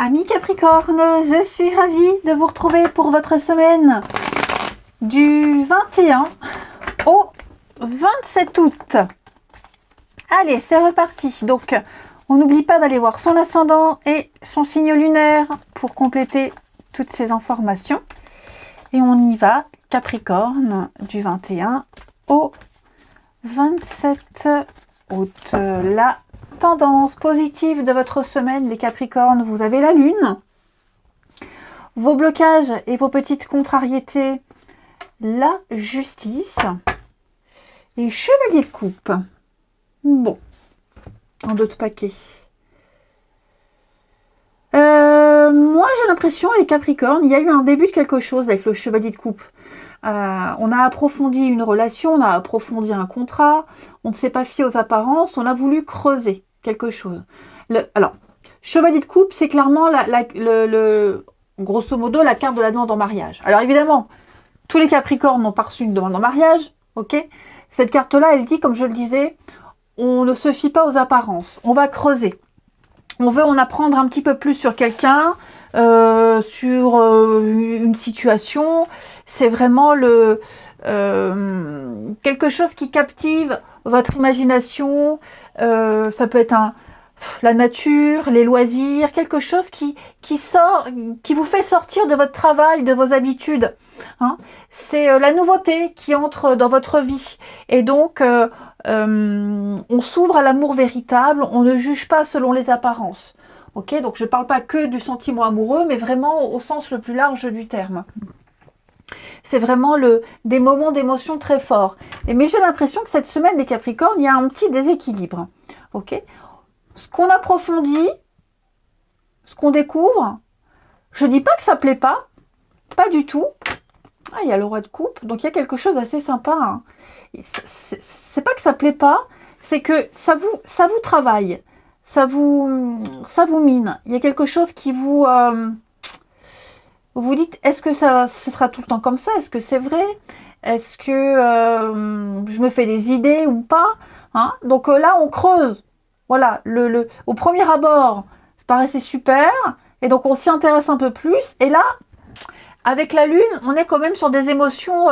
Amis Capricorne, je suis ravie de vous retrouver pour votre semaine du 21 au 27 août. Allez, c'est reparti. Donc, on n'oublie pas d'aller voir son ascendant et son signe lunaire pour compléter toutes ces informations. Et on y va, Capricorne, du 21 au 27 août. La tendance positive de votre semaine, les Capricornes, vous avez la Lune. Vos blocages et vos petites contrariétés, la justice. Et Chevalier de coupe. Bon, en d'autres paquets. Moi, j'ai l'impression, les Capricornes, il y a eu un début de quelque chose avec le Chevalier de coupe. On a approfondi une relation, on a approfondi un contrat, on ne s'est pas fié aux apparences, on a voulu creuser quelque chose. Alors, Chevalier de coupe, c'est clairement, grosso modo, la carte de la demande en mariage. Alors évidemment, tous les Capricornes n'ont pas reçu une demande en mariage, ok? Cette carte-là, elle dit, comme je le disais, on ne se fie pas aux apparences, on va creuser. On veut en apprendre un petit peu plus sur quelqu'un, sur une situation. C'est vraiment quelque chose qui captive votre imagination. Ça peut être la nature, les loisirs, quelque chose qui vous fait sortir de votre travail, de vos habitudes. Hein. C'est la nouveauté qui entre dans votre vie. Et donc, on s'ouvre à l'amour véritable, on ne juge pas selon les apparences. Ok, donc je ne parle pas que du sentiment amoureux, mais vraiment au sens le plus large du terme. C'est vraiment des moments d'émotion très forts. Mais j'ai l'impression que cette semaine, les Capricornes, il y a un petit déséquilibre. Ok, ce qu'on approfondit, ce qu'on découvre, je ne dis pas que ça ne plaît pas du tout. Ah, il y a le roi de coupe, donc il y a quelque chose d'assez sympa. Hein. C'est pas que ça ne plaît pas, c'est que ça vous travaille. Ça vous mine. Il y a quelque chose qui vous dites, est-ce que ce sera tout le temps comme ça? Est-ce que c'est vrai? Est-ce que je me fais des idées ou pas? Hein? Donc là, on creuse. Voilà, au premier abord, ça paraissait super. Et donc, on s'y intéresse un peu plus. Et là, avec la Lune, on est quand même sur des émotions...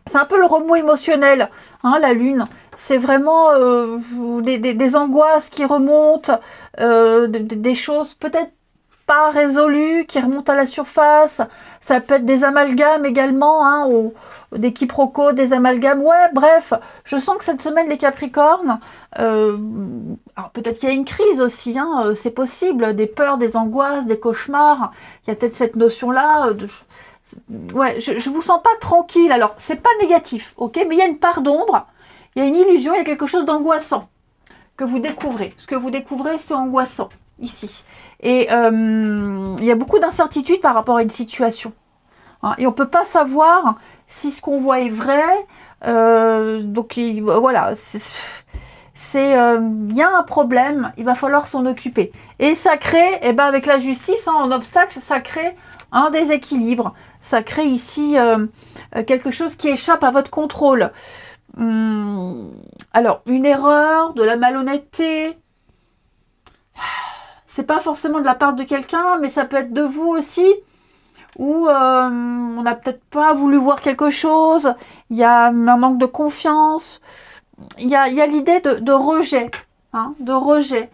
c'est un peu le remous émotionnel, hein, la Lune. C'est vraiment des angoisses qui remontent, des choses peut-être pas résolues, qui remontent à la surface. Ça peut être des amalgames également, hein, des quiproquos, des amalgames. Ouais, bref, je sens que cette semaine, les Capricornes, alors peut-être qu'il y a une crise aussi, hein, c'est possible, des peurs, des angoisses, des cauchemars. Il y a peut-être cette notion-là ouais, je vous sens pas tranquille. Alors, c'est pas négatif, ok? Mais il y a une part d'ombre, il y a une illusion, il y a quelque chose d'angoissant que vous découvrez. Ce que vous découvrez, c'est angoissant, ici. Et il y a beaucoup d'incertitudes par rapport à une situation. Hein, et on peut pas savoir si ce qu'on voit est vrai. Donc, voilà. Il y a un problème, il va falloir s'en occuper. Et ça crée, avec la justice, hein, en obstacle, ça crée un déséquilibre. Ça crée ici quelque chose qui échappe à votre contrôle. Alors, une erreur, de la malhonnêteté, c'est pas forcément de la part de quelqu'un, mais ça peut être de vous aussi, où on n'a peut-être pas voulu voir quelque chose, il y a un manque de confiance, il y a l'idée de rejet, hein, de rejet.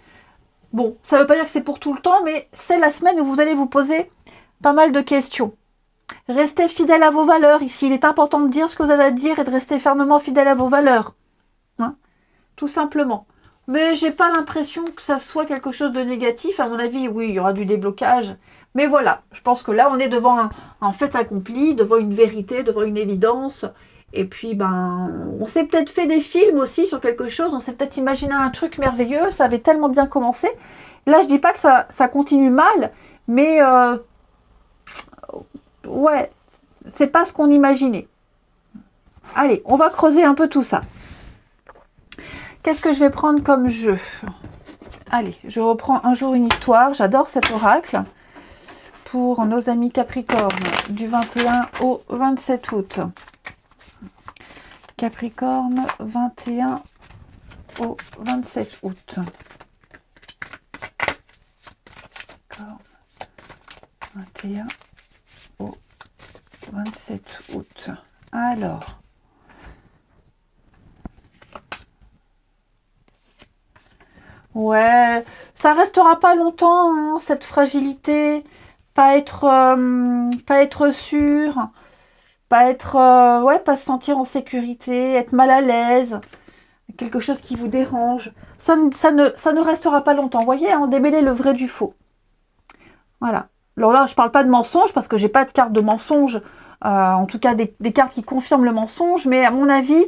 Bon, ça ne veut pas dire que c'est pour tout le temps, mais c'est la semaine où vous allez vous poser pas mal de questions. Restez fidèle à vos valeurs. Ici, il est important de dire ce que vous avez à dire et de rester fermement fidèle à vos valeurs. Hein, tout simplement. Mais j'ai pas l'impression que ça soit quelque chose de négatif. À mon avis, oui, il y aura du déblocage. Mais voilà, je pense que là, on est devant un fait accompli, devant une vérité, devant une évidence. Et puis, on s'est peut-être fait des films aussi sur quelque chose. On s'est peut-être imaginé un truc merveilleux. Ça avait tellement bien commencé. Là, je dis pas que ça continue mal, mais... ouais, c'est pas ce qu'on imaginait. Allez, on va creuser un peu tout ça. Qu'est-ce que je vais prendre comme jeu? Allez, je reprends Un jour une histoire. J'adore cet oracle. Pour nos amis Capricorne, du 21 au 27 août. Capricorne, 21 au 27 août. Capricorne. 21 au 27 août. Alors. Ouais, ça restera pas longtemps, hein, cette fragilité. Pas être sûr. Pas être, ouais, pas se sentir en sécurité. Être mal à l'aise. Quelque chose qui vous dérange. Ça ne restera pas longtemps. Vous voyez, hein, démêler le vrai du faux. Voilà. Alors là, je parle pas de mensonge parce que j'ai pas de carte de mensonge. En tout cas, des cartes qui confirment le mensonge. Mais à mon avis,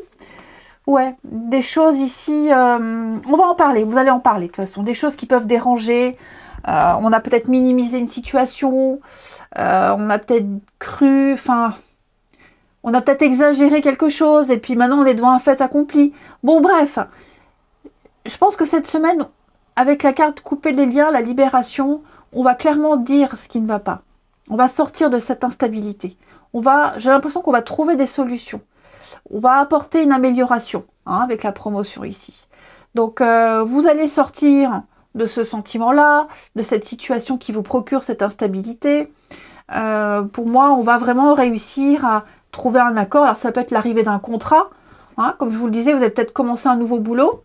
ouais, des choses ici... on va en parler. Vous allez en parler de toute façon. Des choses qui peuvent déranger. On a peut-être minimisé une situation. On a peut-être cru... Enfin, on a peut-être exagéré quelque chose. Et puis maintenant, on est devant un fait accompli. Bon, bref. Je pense que cette semaine, avec la carte couper les liens, la libération, on va clairement dire ce qui ne va pas. On va sortir de cette instabilité. J'ai l'impression qu'on va trouver des solutions. On va apporter une amélioration, hein, avec la promotion ici. Donc, vous allez sortir de ce sentiment-là, de cette situation qui vous procure cette instabilité. Pour moi, on va vraiment réussir à trouver un accord. Alors, ça peut être l'arrivée d'un contrat. Hein, comme je vous le disais, vous avez peut-être commencé un nouveau boulot.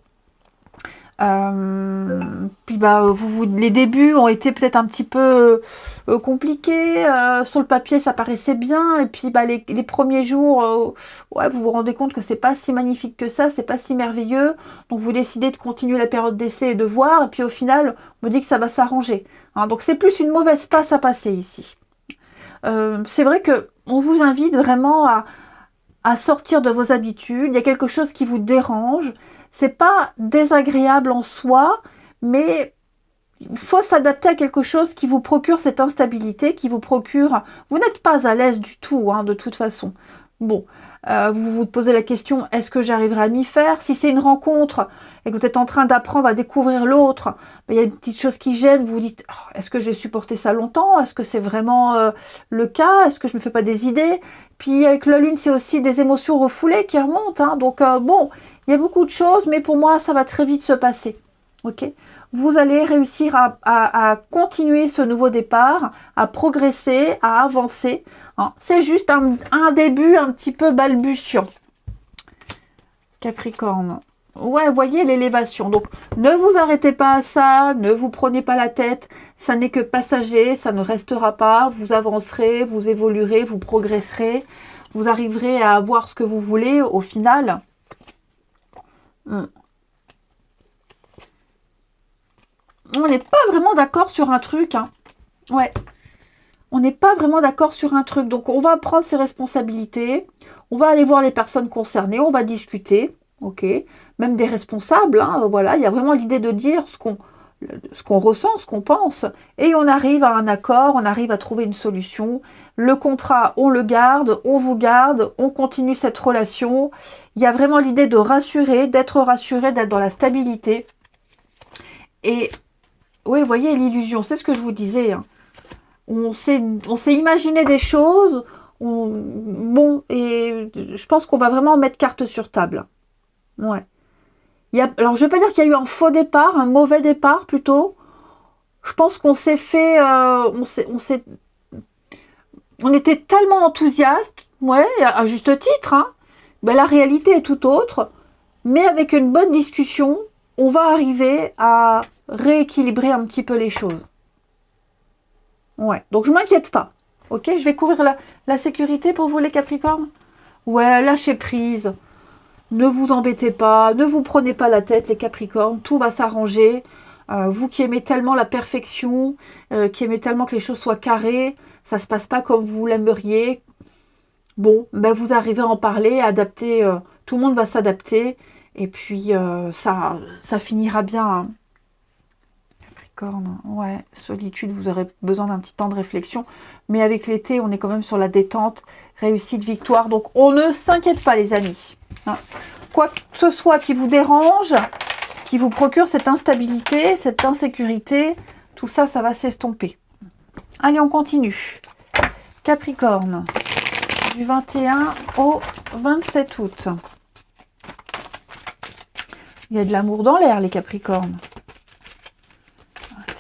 Puis les débuts ont été peut-être un petit peu compliqués. Sur le papier, ça paraissait bien. Et puis les premiers jours, ouais, vous vous rendez compte que c'est pas si magnifique que ça, c'est pas si merveilleux. Donc vous décidez de continuer la période d'essai et de voir. Et puis au final, on me dit que ça va s'arranger. Hein, donc c'est plus une mauvaise passe à passer ici. C'est vrai que on vous invite vraiment à sortir de vos habitudes. Il y a quelque chose qui vous dérange. C'est pas désagréable en soi, mais il faut s'adapter à quelque chose qui vous procure cette instabilité, qui vous procure... Vous n'êtes pas à l'aise du tout, hein, de toute façon. Bon, vous vous posez la question, est-ce que j'arriverai à m'y faire? Si c'est une rencontre et que vous êtes en train d'apprendre à découvrir l'autre, il y a une petite chose qui gêne, vous vous dites, oh, est-ce que je vais supporter ça longtemps? Est-ce que c'est vraiment le cas? Est-ce que je me fais pas des idées? Puis avec la lune, c'est aussi des émotions refoulées qui remontent. Hein, donc bon, il y a beaucoup de choses, mais pour moi, ça va très vite se passer. Ok? Vous allez réussir à continuer ce nouveau départ, à progresser, à avancer. Hein. C'est juste un début un petit peu balbutiant. Capricorne. Ouais, voyez l'élévation. Donc, ne vous arrêtez pas à ça, ne vous prenez pas la tête. Ça n'est que passager, ça ne restera pas. Vous avancerez, vous évoluerez, vous progresserez. Vous arriverez à avoir ce que vous voulez au final. On n'est pas vraiment d'accord sur un truc. Hein. Ouais. On n'est pas vraiment d'accord sur un truc. Donc, on va prendre ses responsabilités. On va aller voir les personnes concernées. On va discuter. Ok. Même des responsables. Hein, voilà. Il y a vraiment l'idée de dire ce qu'on ressent, ce qu'on pense. Et on arrive à un accord. On arrive à trouver une solution. Le contrat, on le garde. On vous garde. On continue cette relation. Il y a vraiment l'idée de rassurer, d'être dans la stabilité. Et oui, vous voyez l'illusion, c'est ce que je vous disais. Hein. On s'est imaginé des choses. Bon, et je pense qu'on va vraiment mettre carte sur table. Ouais. Alors, je ne vais pas dire qu'il y a eu un faux départ, un mauvais départ plutôt. Je pense qu'on s'est fait... on était tellement enthousiastes, ouais, à juste titre. Hein. La réalité est tout autre. Mais avec une bonne discussion, on va arriver à rééquilibrer un petit peu les choses. Ouais, donc je m'inquiète pas. Ok, je vais couvrir la sécurité pour vous les Capricornes. Ouais, lâchez prise. Ne vous embêtez pas, ne vous prenez pas la tête les Capricornes, tout va s'arranger. Vous qui aimez tellement la perfection, qui aimez tellement que les choses soient carrées, ça se passe pas comme vous l'aimeriez. Bon, vous arrivez à en parler, à adapter, tout le monde va s'adapter. Et puis, ça finira bien. Hein. Capricorne, ouais, solitude, vous aurez besoin d'un petit temps de réflexion. Mais avec l'été, on est quand même sur la détente, réussite, victoire. Donc, on ne s'inquiète pas, les amis. Hein. Quoi que ce soit qui vous dérange, qui vous procure cette instabilité, cette insécurité, tout ça, ça va s'estomper. Allez, on continue. Capricorne, du 21 au 27 août. Il y a de l'amour dans l'air, les Capricornes.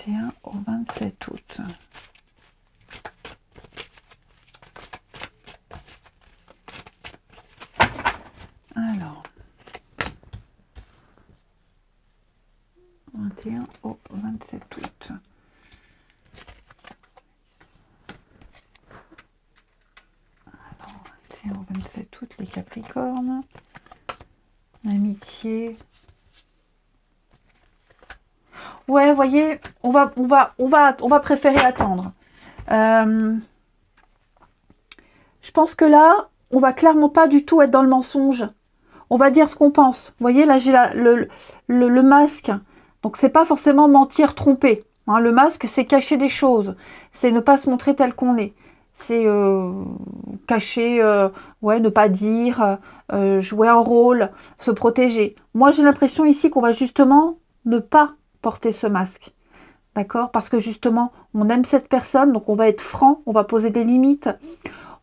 21 au 27 août. Alors, 21 au 27 août. Alors, 21 au 27 août, les Capricornes. Amitié. Ouais, vous voyez, on va préférer attendre. Je pense que là, on va clairement pas du tout être dans le mensonge. On va dire ce qu'on pense. Vous voyez, là, j'ai le masque. Donc, c'est pas forcément mentir, tromper. Hein, le masque, c'est cacher des choses. C'est ne pas se montrer tel qu'on est. C'est cacher, ouais, ne pas dire, jouer un rôle, se protéger. Moi, j'ai l'impression ici qu'on va justement ne pas porter ce masque. D'accord? Parce que justement, on aime cette personne, donc on va être franc, on va poser des limites,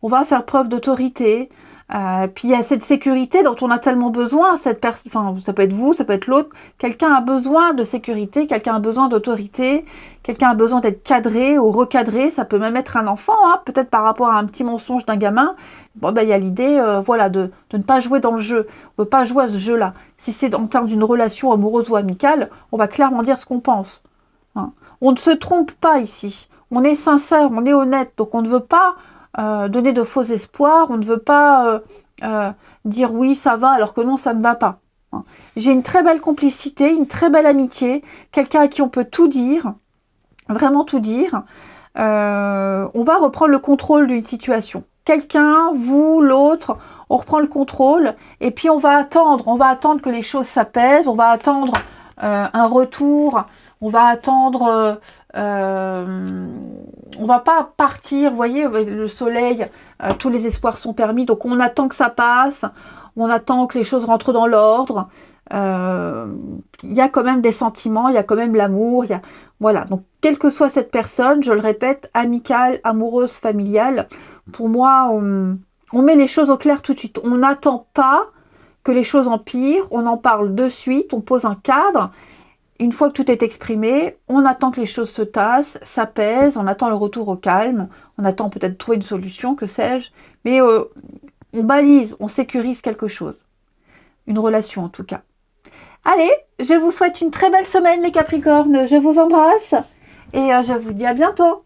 on va faire preuve d'autorité. Puis il y a cette sécurité dont on a tellement besoin, cette personne, enfin ça peut être vous, ça peut être l'autre, quelqu'un a besoin de sécurité, quelqu'un a besoin d'autorité, quelqu'un a besoin d'être cadré ou recadré, ça peut même être un enfant, hein, peut-être par rapport à un petit mensonge d'un gamin. Bon ben il y a l'idée, voilà, de ne pas jouer dans le jeu, on ne veut pas jouer à ce jeu-là. Si c'est en termes d'une relation amoureuse ou amicale, on va clairement dire ce qu'on pense. Hein. On ne se trompe pas ici, on est sincère, on est honnête, donc on ne veut pas donner de faux espoirs, on ne veut pas dire oui ça va alors que non ça ne va pas. Hein. J'ai une très belle complicité, une très belle amitié, quelqu'un à qui on peut tout dire, vraiment tout dire. On va reprendre le contrôle d'une situation. Quelqu'un, vous, l'autre, on reprend le contrôle et puis on va attendre que les choses s'apaisent, on va attendre un retour, on va attendre... on va pas partir, vous voyez, le soleil, tous les espoirs sont permis, donc on attend que ça passe, on attend que les choses rentrent dans l'ordre. Il y a quand même des sentiments, il y a quand même l'amour, voilà. Donc quelle que soit cette personne, je le répète, amicale, amoureuse, familiale, pour moi, on met les choses au clair tout de suite. On n'attend pas que les choses empirent, on en parle de suite, on pose un cadre. Une fois que tout est exprimé, on attend que les choses se tassent, s'apaisent, on attend le retour au calme, on attend peut-être de trouver une solution, que sais-je, mais on balise, on sécurise quelque chose. Une relation en tout cas. Allez, je vous souhaite une très belle semaine les Capricornes, je vous embrasse et je vous dis à bientôt.